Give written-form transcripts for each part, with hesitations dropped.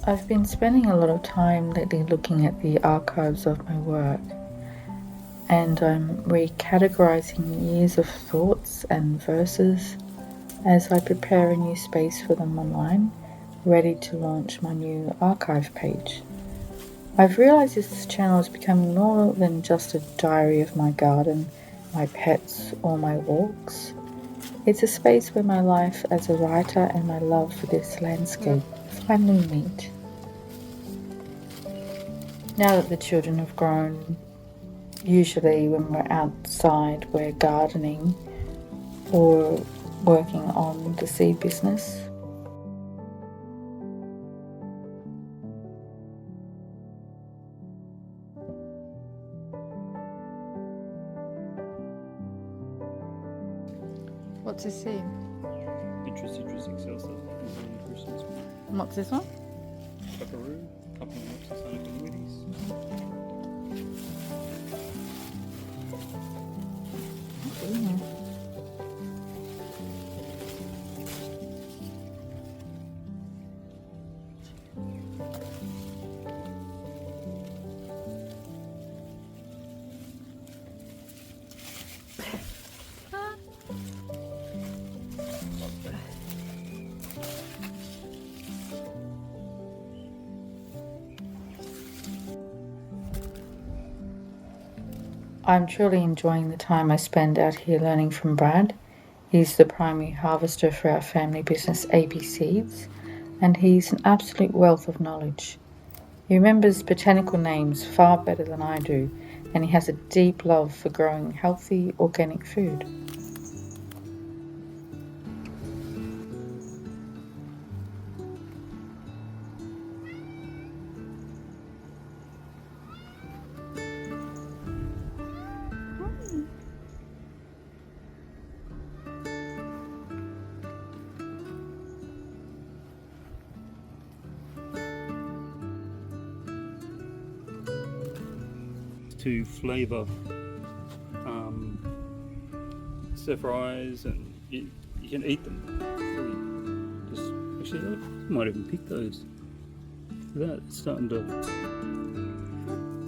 I've been spending a lot of time lately looking at the archives of my work, and I'm recategorizing years of thoughts and verses as I prepare a new space for them online, ready to launch my new archive page. I've realized this channel is becoming more than just a diary of my garden, my pets, or my walks. It's a space where my life as a writer and my love for this landscape finally meet. Now that the children have grown, usually when we're outside, we're gardening or working on the seed business. What's this seed? Citrus excelsa. Christmas. And what's this one? Buckaroo. Couple of nuts and Sonic Wheaties. I'm truly enjoying the time I spend out here learning from Brad. He's the primary harvester for our family business AB Seeds, and he's an absolute wealth of knowledge. He remembers botanical names far better than I do, and he has a deep love for growing healthy, organic food. To flavour stir fries, and you can eat them. Just actually, I might even pick those. That it's starting to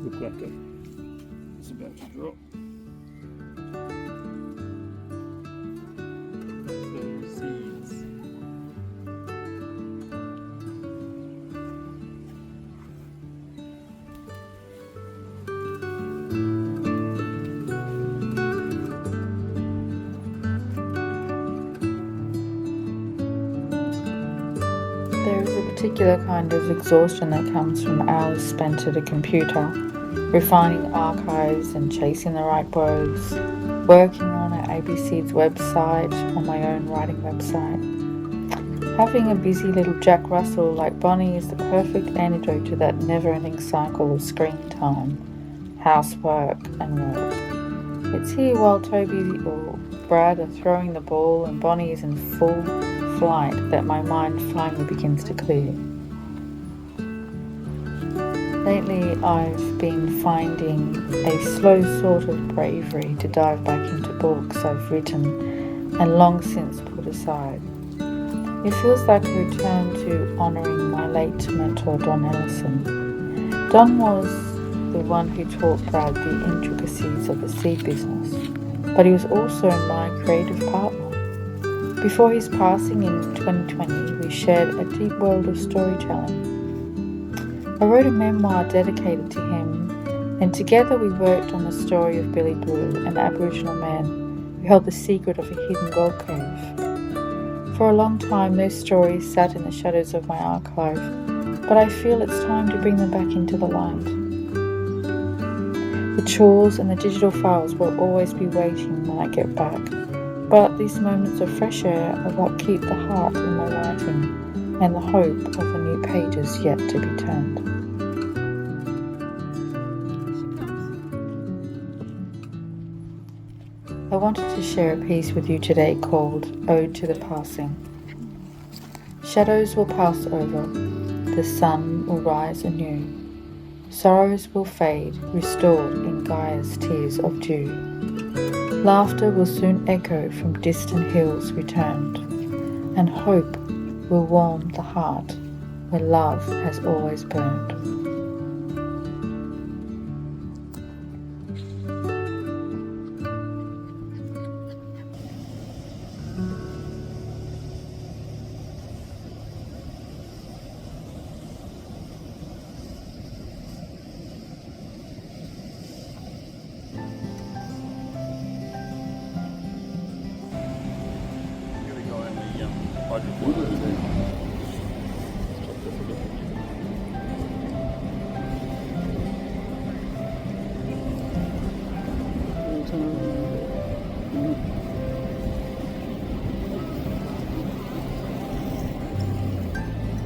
look like it's about to drop. So seeds. There is a particular kind of exhaustion that comes from hours spent at a computer, refining archives and chasing the right words, working on our ABC's website, on my own writing website. Having a busy little Jack Russell like Bonnie is the perfect antidote to that never-ending cycle of screen time, housework and work. It's here while Toby or Brad are throwing the ball and Bonnie is in full flight that my mind finally begins to clear. Lately I've been finding a slow sort of bravery to dive back into books I've written and long since put aside. It feels like a return to honouring my late mentor Don Ellison. Don was the one who taught Brad the intricacies of the seed business, but he was also my creative partner. Before his passing in 2020, we shared a deep world of storytelling. I wrote a memoir dedicated to him, and together we worked on the story of Billy Blue, an Aboriginal man who held the secret of a hidden gold cave. For a long time, those stories sat in the shadows of my archive, but I feel it's time to bring them back into the light. The chores and the digital files will always be waiting when I get back, but these moments of fresh air are what keep the heart in my writing and the hope of the new pages yet to be turned. I wanted to share a piece with you today called Ode to the Passing. Shadows will pass over, the sun will rise anew, sorrows will fade, restored in Gaia's tears of dew. Laughter will soon echo from distant hills returned, and hope will warm the heart where love has always burned.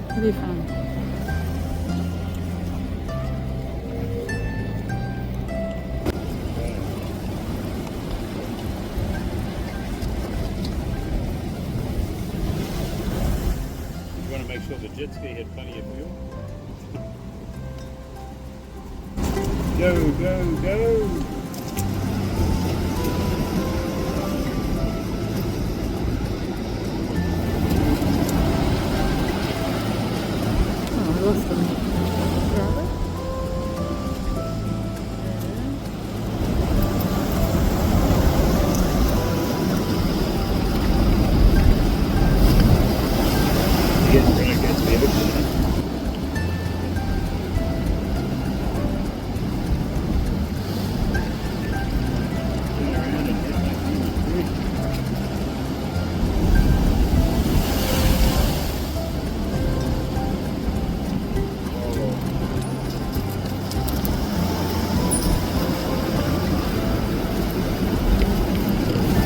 What have you found? You want to make sure the jet ski had plenty of fuel? Go, go, go! Oh, I lost them. Where are they? Getting right against the ocean. Turn around and hit like you were free.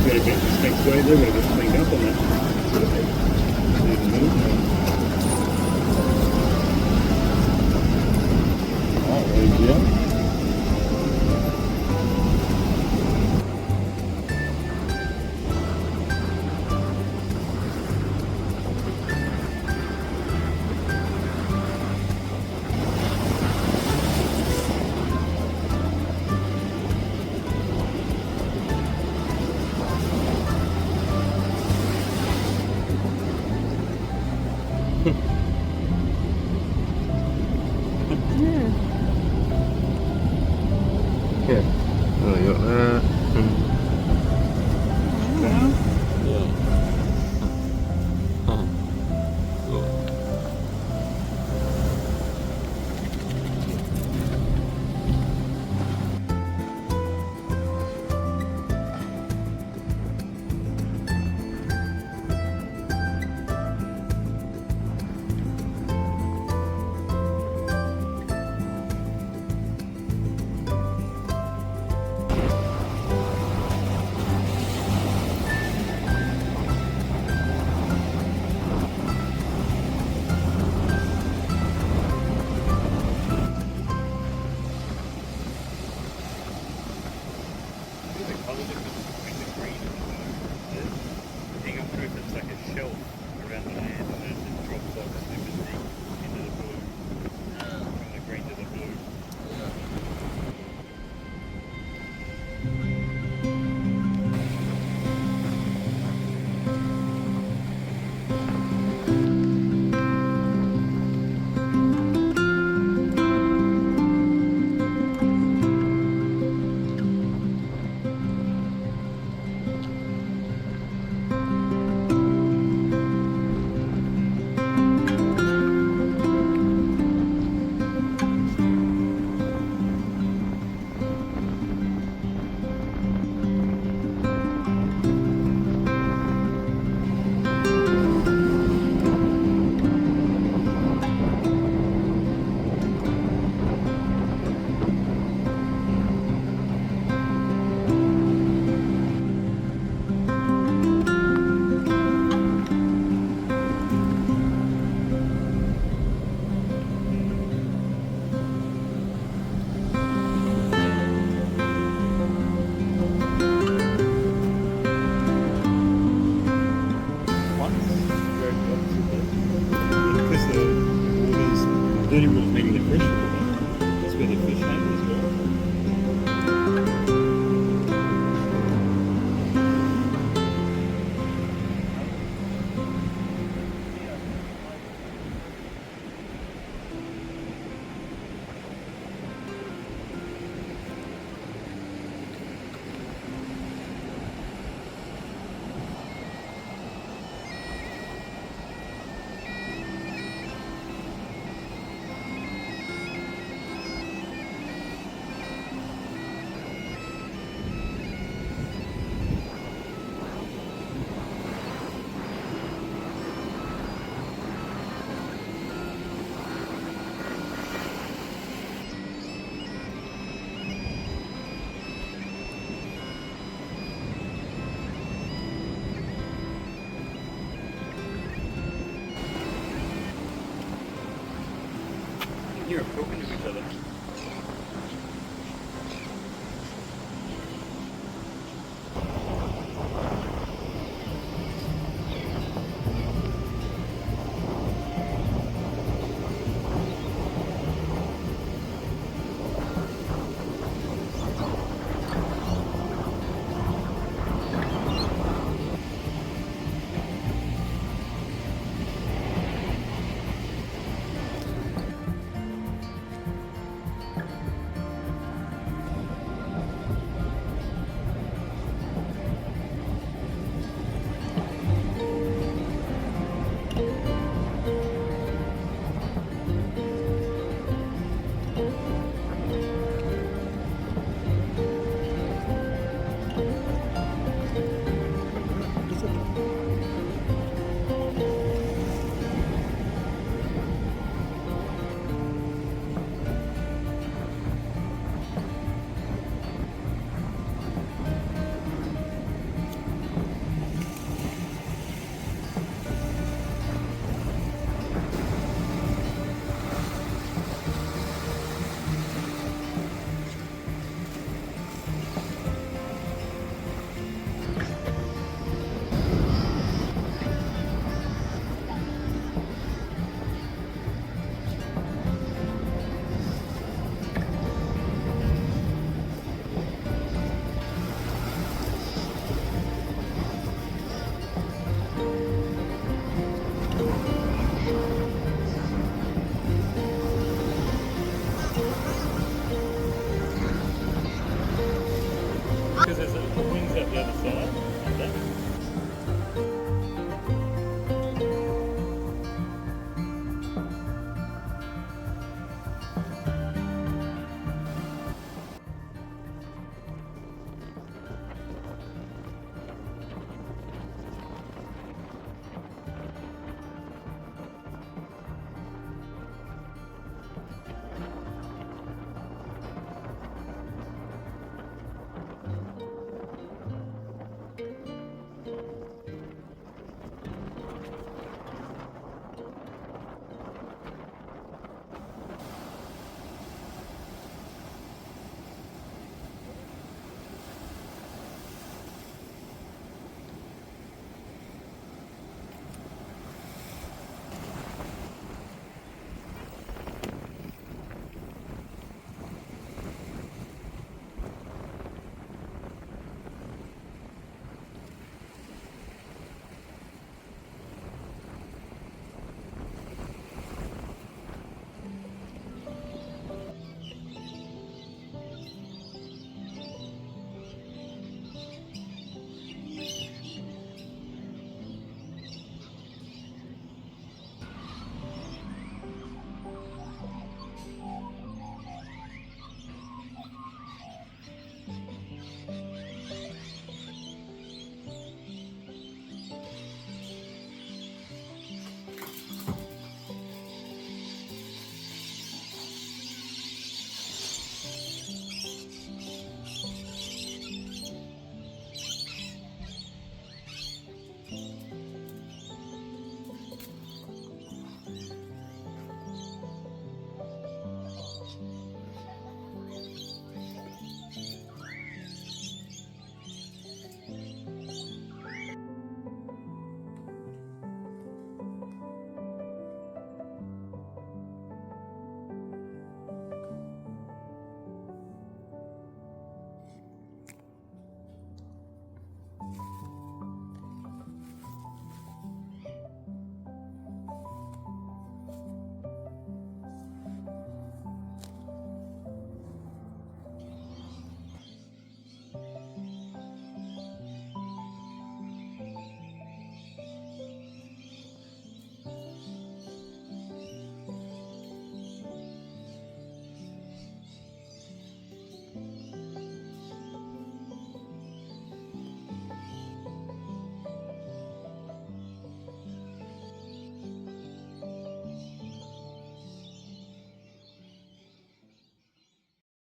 Gotta get this thing straight there, gotta get cleaned up on that. Need to move. Alright, yeah. Yeah. Yeah. Oh, you got that. Because the water's dirty water's meaning the fresh water. That's where the fish hang as well. You're talking to each other.